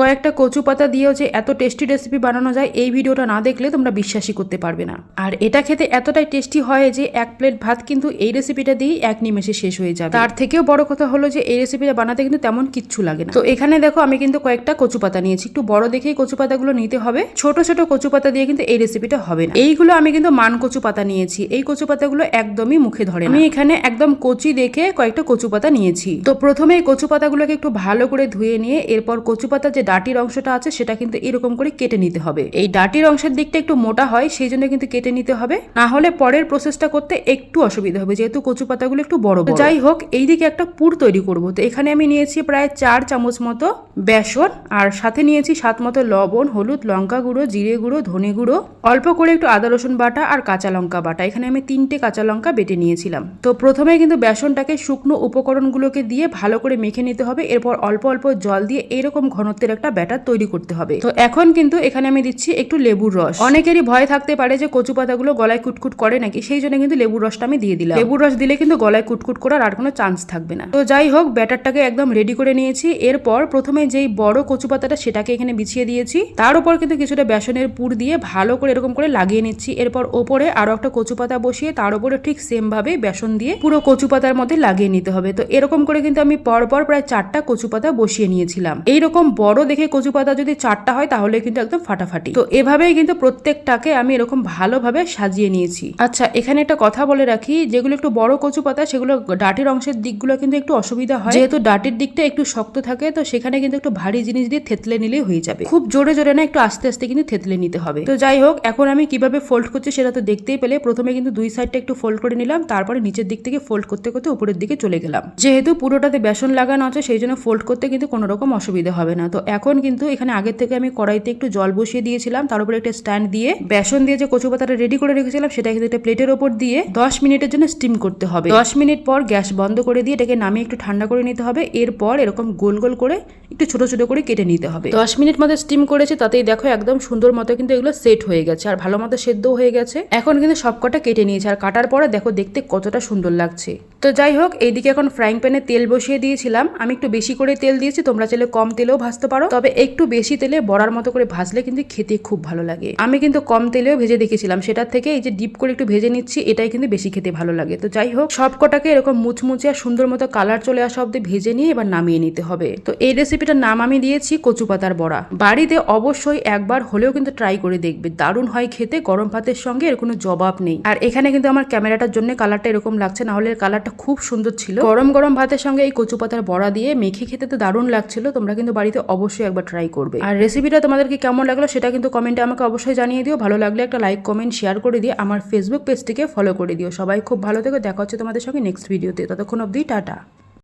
কয়েকটা কচু পাতা দিয়েও যে এত টেস্টি রেসিপি বানানো যায় এই ভিডিওটা না দেখলে তোমরা বিশ্বাসই করতে পারবে না। আর এটা খেতে এতটাই টেস্টি হয় যে এক প্লেট ভাত কিন্তু এই রেসিপিটা দিয়েই এক নিমেষে শেষ হয়ে যাবে। তার থেকেও বড় কথা হলো যে এই রেসিপিটা বানাতে কিন্তু তেমন কিচ্ছু লাগে না। তো এখানে দেখো আমি কিন্তু কয়েকটা কচু পাতা নিয়েছি, একটু বড় দেখেই কচু পাতাগুলো নিতে হবে, ছোট ছোট কচু পাতা দিয়ে কিন্তু এই রেসিপিটা হবে না। এইগুলো আমি কিন্তু মান কচু পাতা নিয়েছি, এই কচু পাতাগুলো একদমই মুখে ধরে না। আমি এখানে একদম কচি দেখে কয়েকটা কচু পাতা নিয়েছি। তো প্রথমে এই কচু পাতাগুলোকে একটু ভালো করে ধুয়ে নিয়ে এরপর কচু পাতা যে ডাটির অংশটা আছে সেটা কিন্তু এরকম করে কেটে নিতে হবে। এই ডাটির অংশের দিকটা একটু মোটা হয় সেই জন্য কিন্তু কেটে নিতে হবে, না হলে পরের প্রসেসটা করতে একটু অসুবিধা হবে যেহেতু কচু পাতাগুলো একটু বড় বড়। যাই হোক, এইদিকে একটা পুর তৈরি করব। তো এখানে আমি নিয়েছি প্রায় 4 চামচ মতো বেসন, আর সাথে নিয়েছি স্বাদ মতো লবণ, হলুদ, লঙ্কা গুঁড়ো, জিরে গুঁড়ো, ধনে গুঁড়ো, অল্প করে একটু আদা রসুন বাটা আর কাঁচা লঙ্কা বাটা। এখানে আমি 3টে কাঁচা লঙ্কা বেটে নিয়েছিলাম। তো প্রথমে কিন্তু বেসনটাকে শুকনো উপকরণগুলোকে দিয়ে ভালো করে মেখে নিতে হবে, এরপর অল্প অল্প জল দিয়ে এরকম ঘনত্বের একটা ব্যাটার তৈরি করতে হবে। তো এখন কিন্তু এখানে আমি দিচ্ছি একটু লেবুর রস। অনেকেরই ভয় থাকতে পারে যে কচু পাতাগুলো গলায় কুটকুট করে নাকি, সেই জন্য কিন্তু লেবুর রসটা আমি দিয়ে দিলাম। লেবুর রস দিলে কিন্তু গলায় কুটকুট করার আর কোনো চান্স থাকবে না। তো যাই হোক, ব্যাটারটাকে একদম রেডি করে নিয়েছি। এরপর প্রথমে যেই বড় কচু পাতাটা সেটাকে এখানে বিছিয়ে দিয়েছি, তার উপর কিন্তু কিছুটা বেসনের পুর দিয়ে ভালো করে এরকম করে লাগিয়ে নিচ্ছি। এরপর ওপরে আরো একটা কচু পাতা বসিয়ে তার উপরে ঠিক সেম ভাবে বেসন দিয়ে পুরো কচু পাতার মধ্যে লাগিয়ে নিতে হবে। তো এরকম করে কিন্তু আমি পরপর প্রায় 4টা কচু পাতা বসিয়ে নিয়েছিলাম। এইরকম বড় দেখে কচু পাতা যদি 4টা হয় তাহলে কিন্তু একদম ফাটাফাটি। তো এভাবেই কিন্তু প্রত্যেকটাকে আমি এরকম ভালোভাবে সাজিয়ে নিয়েছি। আচ্ছা, এখানে একটা কথা বলে রাখি, যেগুলো একটু বড় কচু পাতা সেগুলো ডাটির অংশের দিকগুলো কিন্তু একটু অসুবিধা হয়, যেহেতু ডাটির দিকটা একটু শক্ত থাকে। তো সেখানে কিন্তু একটু ভারী জিনিস দিয়ে থেতলে নিলেই হয়ে যাবে। খুব জোরে জোরে না, একটু আস্তে আস্তে কিন্তু থেতলে নিতে হবে। তো যাই হোক, এখন আমি কিভাবে ফোল্ড করছি সেটা তো দেখতেই পেলে। প্রথমে কিন্তু দুই সাইডটা একটু ফোল্ড করে নিলাম, তারপরে নিচের দিক থেকে ফোল্ড করতে করতে উপরের দিকে চলে গেলাম। যেহেতু পুরোটাতে বেসন লাগানো আছে সেই জন্য ফোল্ড করতে কিন্তু কোনো রকম অসুবিধা হবে না। তো এখন কিন্তু এখানে আগের থেকে আমি কড়াইতে একটু জল বসিয়ে দিয়েছিলাম, তার উপরে একটা স্ট্যান্ড দিয়ে বেসন দিয়ে যে কচু পাতাটা রেডি করে রেখেছিলাম সেটা কিন্তু একটা প্লেটের ওপর দিয়ে 10 মিনিটের জন্য স্টিম করতে হবে। 10 মিনিট পর গ্যাস বন্ধ করে দিয়ে এটাকে নামিয়ে একটু ঠান্ডা করে নিতে হবে। এরপর এরকম গোল গোল করে একটু ছোট ছোট করে কেটে নিতে হবে। 10 মিনিট মতো স্টিম করেছে, তাতেই দেখো একদম সুন্দর মতো কিন্তু এগুলো সেট হয়ে গেছে আর ভালো মতো সেদ্ধ হয়ে গেছে। এখন কিন্তু সবকটা কেটে নিয়েছে আর কাটার পরে দেখো দেখতে কতটা সুন্দর লাগছে। তো যাই হোক, এইদিকে এখন ফ্রাইং প্যানে তেল বসিয়ে দিয়েছিলাম। আমি একটু বেশি করে তেল দিয়েছি, তোমরা চাইলে কম তেলেও ভাজতে পারো, তবে একটু বেশি তেলে বড়ার মতো করে ভাজলে কিন্তু খেতে খুব ভালো লাগে। আমি কিন্তু কম তেলেও ভেজে দেখেছিলাম, সেটার থেকে এই যে ডিপ করে একটু ভেজে নিচ্ছি এটাই কিন্তু বেশি খেতে ভালো লাগে। তো যাই হোক, সবকটাকে এরকম মুচমুচে আর সুন্দর মতো কালার চলে আসা অব্দি ভেজে নিয়ে এবার নামিয়ে নিতে হবে। তো এই রেসিপিটার নাম আমি দিয়েছি কচু পাতার বড়া। বাড়িতে অবশ্যই একবার হলেও কিন্তু ট্রাই করে দেখবে, দারুণ হয় খেতে। গরম ভাতের সঙ্গে এর কোনো জবাব নেই। আর এখানে কিন্তু আমার ক্যামেরাটার জন্য কালারটা এরকম লাগছে, না হলে কালারটা খুব সুন্দর ছিল। গরম গরম ভাতের সঙ্গে এই কচু পাতার বড়া দিয়ে মেখে খেতে তো দারুণ লাগছিল। তোমরা কিন্তু বাড়িতে অবশ্যই একবার ট্রাই করবে। আর রেসিপিটা তোমাদেরকে কেমন লাগলো সেটা কিন্তু কমেন্টে আমাকে অবশ্যই জানিয়ে দিও। ভালো লাগলে একটা লাইক, কমেন্ট, শেয়ার করে দিয়ে আমার ফেসবুক পেজটিকে ফলো করে দিও। সবাই খুব ভালো থেকো, দেখা হচ্ছে তোমাদের সঙ্গে নেক্সট ভিডিওতে। ততক্ষণ অবধি টাটা।